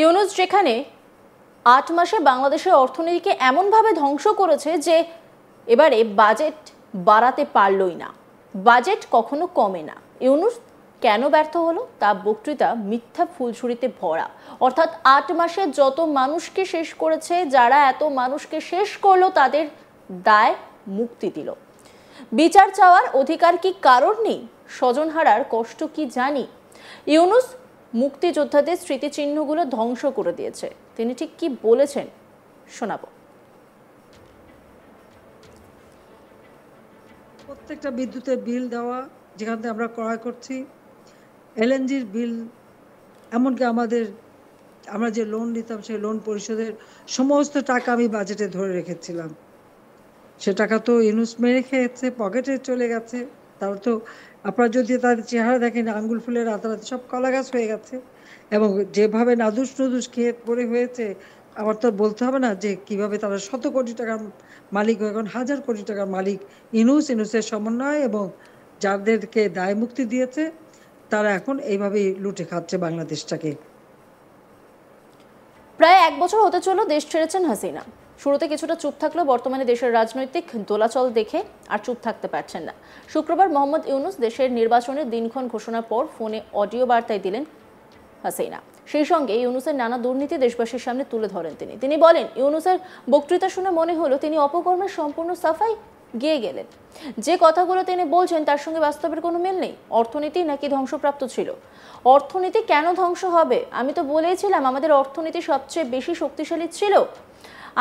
ইউনূস যেখানে ৮ মাসে বাংলাদেশের অর্থনীতিকে এমনভাবে ধ্বংস করেছে যে এবারে বাজেট বাড়াতে পারলই না, বাজেট কখনো কমে না। ইউনূস কেন ব্যর্থ হলো তা বক্তৃতা মিথ্যা ফুলঝুরিতে ভরা। অর্থাৎ ৮ মাসে যত মানুষকে শেষ করেছে, যারা এত মানুষকে শেষ করলো, তাদের দায় মুক্তি দিল। বিচার চাওয়ার অধিকার কি কারোর নেই? স্বজন হারার কষ্ট কি জানি? ইউনূস মুক্তিযোদ্ধাদের স্মৃতিচিহ্নগুলো ধ্বংস করে দিয়েছে। তিনি ঠিক কি বলেছেন শোনাবো। প্রত্যেকটা বিদ্যুতের বিল দেওয়া, যেখান থেকে আমরা ক্রয় করছি, এলএনজির বিল, এমনকি আমরা যে লোন নিতাম সেই লোন পরিশোধের সমস্ত টাকা আমি বাজেটে ধরে রেখেছিলাম। সে টাকা তো ইউনূস মেরে খেয়েছে, পকেটে চলে গেছে। তার তো আপনারা যদি তাদের চেহারা দেখেন, আঙ্গুল ফুলে রাতারাতি সব কলা গাছ হয়ে গেছে। এবং যেভাবে নাদুস নুদুস খেয়ে পড়ে হয়েছে, আমার তো বলতে হবে না যে কিভাবে তারা শত কোটি টাকার মালিক, এখন হাজার কোটি টাকার মালিক ইউনূসের সমন্বয় এবং যাদেরকে দায় মুক্তি দিয়েছে, তারা এখন এইভাবেই লুটে খাচ্ছে বাংলাদেশটাকে। প্রায় 1 বছর হতে চলল দেশ ছেড়েছেন হাসিনা। শুরুতে কিছুটা চুপ থাকলেও বর্তমানে দেশের রাজনৈতিক দোলাচল দেখে আর চুপ থাকতে পারছেন না। শুক্রবার মোহাম্মদ ইউনূস দেশের নির্বাচনের দিনক্ষণ ঘোষণার পর ফোনে অডিও বার্তায় দিলেন হাসিনা। সেই সঙ্গে ইউনূসের নানা দুর্নীতি দেশবাসীর সামনে তুলে ধরেন তিনি বলেন, ইউনূসের বক্তৃতা শুনে মনে হলো তিনি অপকর্মের সম্পূর্ণ সাফাই গেয়ে গেলেন। যে কথাগুলো তিনি বলছেন তার সঙ্গে বাস্তবের কোনো মিল নেই। অর্থনীতি নাকি ধ্বংসপ্রাপ্ত ছিল? অর্থনীতি কেন ধ্বংস হবে? আমি তো বলেইছিলাম আমাদের অর্থনীতি সবচেয়ে বেশি শক্তিশালী ছিল।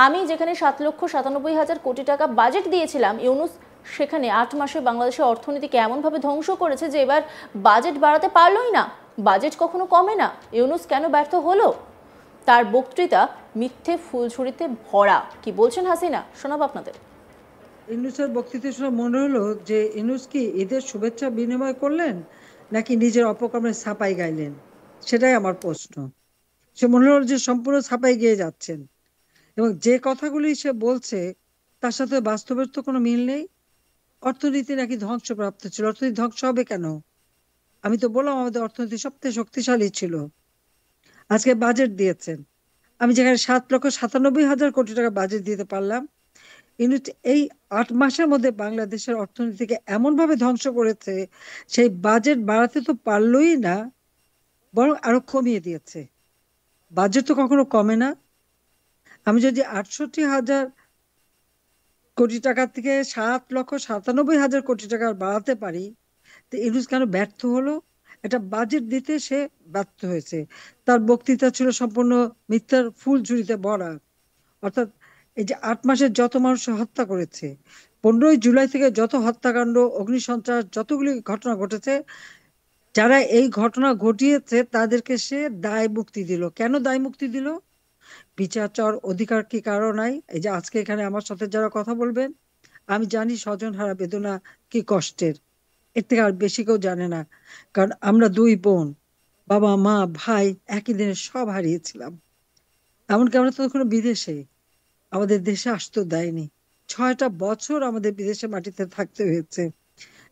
আমি যেখানে 7,97,000 কোটি টাকা বাজেট দিয়েছিলাম, ইউনূস সেখানে 8 মাসে বাংলাদেশের অর্থনীতিকে এমনভাবে ধ্বংস করেছে যে এবার বাজেট বাড়াতে পারলই না। বাজেট কখনো কমে না। ইউনূস কেন ব্যর্থ হলো? তার বক্তৃতা মিথ্যে ফুলঝুরিতে ভরা। কি বলছেন হাসিনা শোনাবো আপনাদের। ইউনূসের বক্তৃতা শুনে মনে হলো যে ইউনূস কি ঈদের শুভেচ্ছা বিনিময় করলেন, নাকি নিজের অপকর্মের ছাপাই গাইলেন? সেটাই আমার প্রশ্ন। সে মনে হলো যে সম্পূর্ণ ছাপাই গিয়ে যাচ্ছেন, এবং যে কথাগুলি সে বলছে তার সাথে বাস্তবের তো কোনো মিল নেই। অর্থনীতি নাকি ধ্বংসপ্রাপ্ত ছিল? অর্থনীতি ধ্বংস হবে কেন? আমি তো বললাম আমাদের অর্থনীতি সবচেয়ে শক্তিশালী ছিল। আজকে বাজেট দিয়েছেন, আমি যেখানে 7,97,000 কোটি টাকা বাজেট দিতে পারলাম, ইউনিট এই 8 মাসের মধ্যে বাংলাদেশের অর্থনীতিকে এমন ভাবে ধ্বংস করেছে, সেই বাজেট বাড়াতে তো পারলই না, বরং আরো কমিয়ে দিয়েছে। বাজেট তো কখনো কমে না। আমি যদি 68,000 কোটি টাকা থেকে 7,97,000 কোটি টাকা বাড়াতে পারি, তো ইউনূস কেন ব্যর্থ হলো? এটা বাজেট দিতে সে ব্যর্থ হয়েছে। তার বক্তৃতা ছিল সম্পূর্ণ মিথ্যার ফুলঝুরিতে ভরা। অর্থাৎ এই যে 8 মাসে যত মানুষ হত্যা করেছে, 15ই জুলাই থেকে যত হত্যাকাণ্ড, অগ্নিসন্ত্রাস, যতগুলি ঘটনা ঘটেছে, যারা এই ঘটনা ঘটিয়েছে তাদেরকে সে দায় মুক্তি দিল। কেন দায় মুক্তি দিল? বিচার চাওয়ার অধিকার কি কারো নাই? এই যে আজকে এখানে আমার সাথে যারা কথা বলবেন, আমি জানি স্বজন হারা বেদনা কি কষ্টের। এর থেকে আর বেশি কেউ জানে না। কারণ আমরা 2 বোন, বাবা মা ভাই একই দিনে সব হারিয়েছিলাম। এমনকি আমরা তখন বিদেশে, আমাদের দেশে আসতে দেয়নি। 6টা বছর আমাদের বিদেশে মাটিতে থাকতে হয়েছে।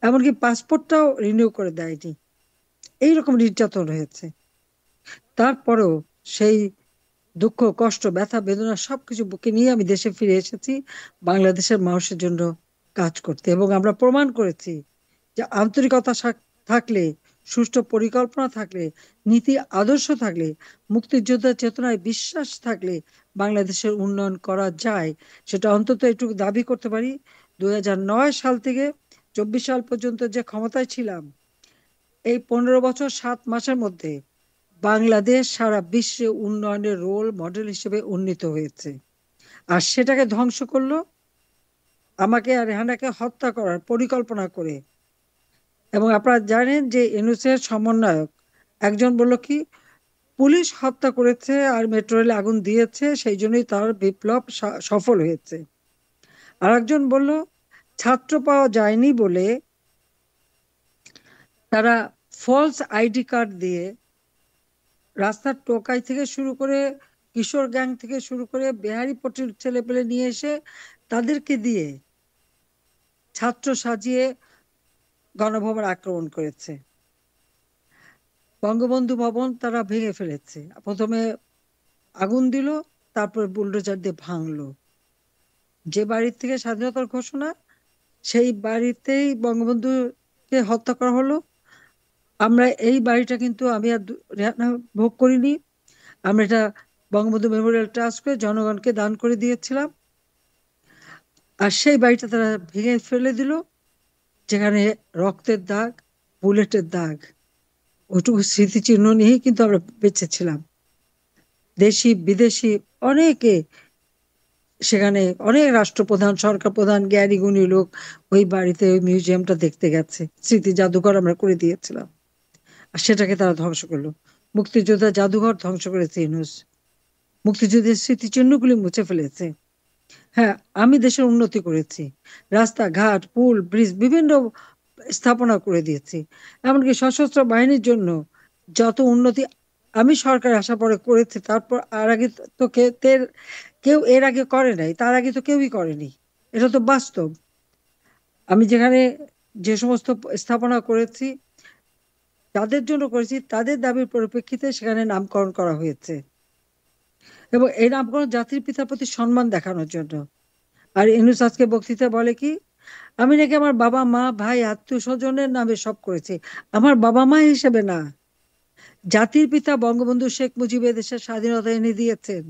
এমনকি পাসপোর্টটাও রিনিউ করে দেয়নি। এইরকম নির্যাতন হয়েছে। তারপরেও সেই দুঃখ, কষ্ট, ব্যথা, বেদনা সবকিছু বুকে নিয়ে আমি দেশে ফিরে এসেছি বাংলাদেশের মানুষের জন্য কাজ করতে। এবং আমরা প্রমাণ করেছি যে আন্তরিকতা থাকলে, সুষ্ঠু পরিকল্পনা থাকলে, নীতি আদর্শ থাকলে, মুক্তিযোদ্ধার চেতনায় বিশ্বাস থাকলে বাংলাদেশের উন্নয়ন করা যায়। সেটা অন্তত একটু দাবি করতে পারি। 2009 সাল থেকে 24 সাল পর্যন্ত যে ক্ষমতায় ছিলাম, এই 15 বছর 7 মাসের মধ্যে বাংলাদেশ সারা বিশ্বে উন্নয়নের রোল মডেল হিসেবে উন্নীত হয়েছে। আর সেটাকে ধ্বংস করলো আমাকে আর রেহানাকে হত্যা করার পরিকল্পনা করে। এবং আপনারা জানেন যে ইউনূসের সমন্বয়ক একজন বলল কি, পুলিশ হত্যা করেছে আর মেট্রো রেলে আগুন দিয়েছে, সেই জন্যই তার বিপ্লব সফল হয়েছে। আর একজন বলল ছাত্র পাওয়া যায়নি বলে তারা ফলস আইডি কার্ড দিয়ে রাস্তার টোকাই থেকে শুরু করে, কিশোর গ্যাং থেকে শুরু করে, বেহারি পটির ছেলেপেলে নিয়ে এসে তাদেরকে দিয়ে ছাত্র সাজিয়ে গণভবন আক্রমণ করেছে। বঙ্গবন্ধু ভবন তারা ভেঙে ফেলেছে। প্রথমে আগুন দিল, তারপর বুলডোজার দিয়ে ভাঙলো। যে বাড়ির থেকে স্বাধীনতার ঘোষণা, সেই বাড়িতেই বঙ্গবন্ধুকে হত্যা করা হলো। আমরা এই বাড়িটা কিন্তু আমি আর রেহানা ভোগ করিনি। আমরা এটা বঙ্গবন্ধু মেমোরিয়াল ট্রাস্ট করে জনগণকে দান করে দিয়েছিলাম। আর সেই বাড়িটা তারা ভেঙে ফেলে দিল, যেখানে রক্তের দাগ, বুলেটের দাগ, ওটুকু স্মৃতিচিহ্ন নিয়েই কিন্তু আমরা বেঁচে ছিলাম। দেশি বিদেশি অনেকে সেখানে, অনেক রাষ্ট্রপ্রধান, সরকার প্রধান, জ্ঞানী গুণী লোক ওই বাড়িতে ওই মিউজিয়ামটা দেখতে গেছে। স্মৃতি জাদুঘর আমরা করে দিয়েছিলাম, আর সেটাকে তারা ধ্বংস করলো। মুক্তিযোদ্ধা জাদুঘর ধ্বংস করেছে ইউনূস, মুক্তিযুদ্ধের স্মৃতিচিহ্নগুলি মুছে ফেলেছে। হ্যাঁ, আমি দেশের উন্নতি করেছি, রাস্তাঘাট, পুল, ব্রিজ, বিভিন্ন স্থাপনা করে দিয়েছি। এমনকি সশস্ত্র বাহিনীর জন্য যত উন্নতি আমি সরকার আসার পরে করেছি, তারপর আর আগে তো কেউ এর আগে করে নাই, তার আগে তো কেউই করেনি। এটা তো বাস্তব। আমি যেখানে যে সমস্ত স্থাপনা করেছি, তাদের জন্য করেছি, তাদের দাবির পরিপ্রেক্ষিতে সেখানে নামকরণ করা হয়েছে, এবং এই নামকরণ জাতির পিতার প্রতি সম্মান দেখানোর জন্য। আর ইউনূস আজকে বক্তৃতা বলে কি, আমি নাকি আমার বাবা মা ভাই আত্মীয় স্বজনের নামে সব করেছি। আমার বাবা মা হিসেবে না, জাতির পিতা বঙ্গবন্ধু শেখ মুজিব দেশের স্বাধীনতা এনে দিয়েছেন।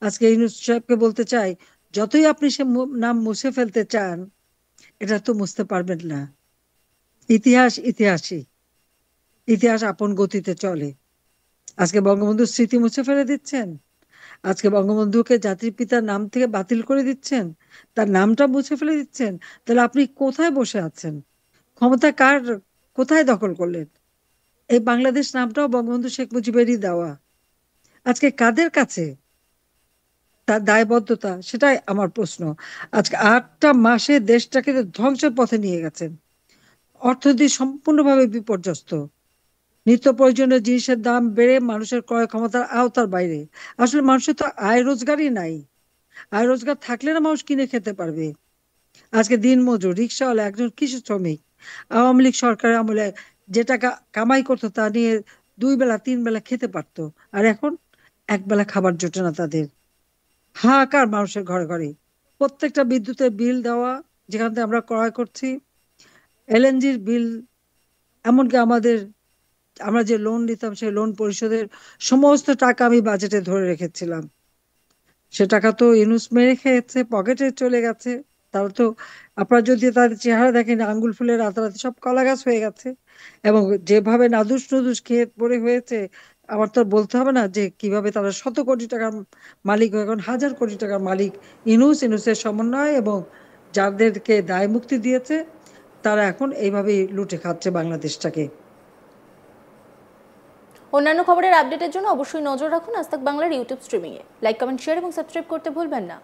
আজকে ইউনূস সাহেবকে বলতে চাই, যতই আপনি সে নাম মুছে ফেলতে চান, এটা তো মুছতে পারবেন না। ইতিহাস ইতিহাসই, ইতিহাস আপন গতিতে চলে। আজকে বঙ্গবন্ধুর স্মৃতি মুছে ফেলে দিচ্ছেন, আজকে বঙ্গবন্ধুকে জাতির পিতার নাম থেকে বাতিল করে দিচ্ছেন, তার নামটা মুছে ফেলে দিচ্ছেন। তাহলে আপনি কোথায় বসে আছেন? ক্ষমতা কার, কোথায় দখল করলেন? এই বাংলাদেশ নামটাও বঙ্গবন্ধু শেখ মুজিবেরই দেওয়া। আজকে কাদের কাছে তার দায়বদ্ধতা, সেটাই আমার প্রশ্ন। আজকে 8টা মাসে দেশটাকে ধ্বংসের পথে নিয়ে গেছেন। অর্থনীতি সম্পূর্ণভাবে বিপর্যস্ত, নিত্য প্রয়োজনীয় জিনিসের দাম বেড়ে মানুষের ক্রয় ক্ষমতার আওতার বাইরে। আসলে মানুষের তো আয় রোজগারই নাই। আয় রোজগার থাকলে না মানুষ কিনে খেতে পারবে। আজকে দিনমজুর, রিক্সাওয়ালা, একজন কৃষি শ্রমিক আওয়ামী লীগ সরকারের আমলে যে টাকা কামাই করতো তা নিয়ে 2 বেলা 3 বেলা খেতে পারতো, আর এখন একবেলা খাবার জোটে না তাদের। হাহাকার মানুষের ঘরে ঘরে। প্রত্যেকটা বিদ্যুতের বিল দেওয়া, যেখান থেকে আমরা ক্রয় করছি, এলএনজির বিল, এমনকি আমরা যে লোন নিতাম সেই লোন পরিশোধের সমস্ত টাকা আমি বাজেটে ধরে রেখেছিলাম। সে টাকা তো ইউনূস মেরে খেয়েছে, পকেটে চলে গেছে। তারা তো, আপনারা যদি তাদের চেহারা দেখেন, আঙ্গুল ফুলে রাতারাতি সব কলা গাছ হয়ে গেছে। এবং যেভাবে নাদুস নুদুস খেয়ে পড়ে হয়েছে, আমার তো আর বলতে হবে না যে কিভাবে তারা শত কোটি টাকার মালিক হয়ে এখন হাজার কোটি টাকার মালিক। ইউনূসের সমন্বয় এবং যাদেরকে দায় মুক্তি দিয়েছে, তারা এখন এইভাবেই লুটে খাচ্ছে বাংলাদেশটাকে। অন্যান্য খবরের আপডেটের জন্য অবশ্যই নজর রাখুন আজ তাক বাংলার ইউটিউব স্ট্রিমিংয়ে। লাইক, কমেন্ট, শেয়ার এবং সাবস্ক্রাইব করতে ভুলবেন না।